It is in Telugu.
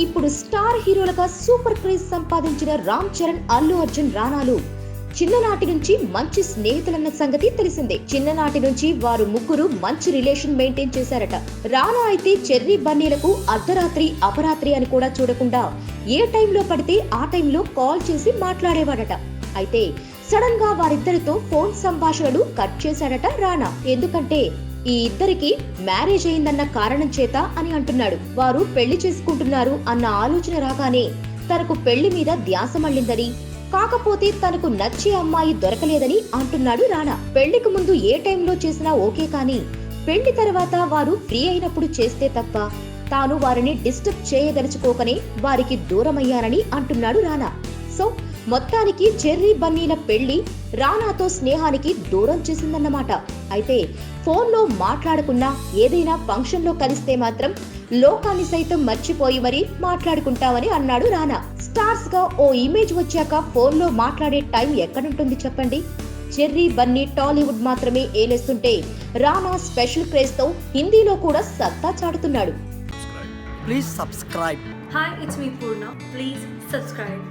ఇప్పుడు స్టార్ హీరోలుగా సూపర్ క్రేజ్ సంపాదించిన రామ్ చరణ్, అల్లు అర్జున్, రానాలు చిన్ననాటి నుంచి మంచి స్నేహితులన్న సంగతి తెలిసిందే. చిన్ననాటి నుంచి వారు ముగ్గురు మంచి రిలేషన్ మెయింటైన్ చేశారట. రానా అయితే చెర్రీ బన్నీలకు అర్ధరాత్రి అపరాత్రి అని కూడా చూడకుండా ఏ టైంలో పడితే ఆ టైంలో కాల్ చేసి మాట్లాడేవాడట. అయితే సడన్ గా వారిద్దరితో ఫోన్ సంభాషణలు కట్ చేశాడట రానా. ఎందుకంటే ఈ ఇద్దరికి మ్యారేజ్ అయిందన్న కారణం చేత అని అంటున్నాడు. వారు పెళ్లి చేసుకుంటున్నారు అన్న ఆలోచన రాగానే తనకు పెళ్లి మీద ధ్యాస మళ్ళిందని, కాకపోతే తనకు నచ్చే అమ్మాయి దొరకలేదని అంటున్నాడు రానా. పెళ్లికి ముందు ఏ టైంలో చేసినా ఓకే, కానీ పెళ్లి తర్వాత వారు ఫ్రీ అయినప్పుడు చేస్తే తప్ప తాను వారిని డిస్టర్బ్ చేయదలుచుకోకనే వారికి దూరమయ్యానని అంటున్నాడు రానా. సో మొత్తానికి చెర్రీ బన్నీల పెళ్లి రానాతో స్నేహానికి దూరం చేసిందన్నమాట. అయితే ఫోన్లో మాట్లాడుకున్నా ఏదైనా ఫంక్షన్ లో కలిస్తే మాత్రం లోకాన్ని సైతం మర్చిపోయి మరీ మాట్లాడుకుంటామని అన్నాడు రానా. స్టార్స్ గా ఓ ఇమేజ్ వచ్చాక ఫోన్లో మాట్లాడే టైం ఎక్కడుంటుంది చెప్పండి. చెర్రీ బన్నీ టాలీవుడ్ మాత్రమే ఏలేస్తుంటే రానా స్పెషల్ క్రేజ్ తో హిందీలో కూడా సత్తా చాటుతున్నాడు. Please subscribe. Hi, it's me Purna. Please subscribe.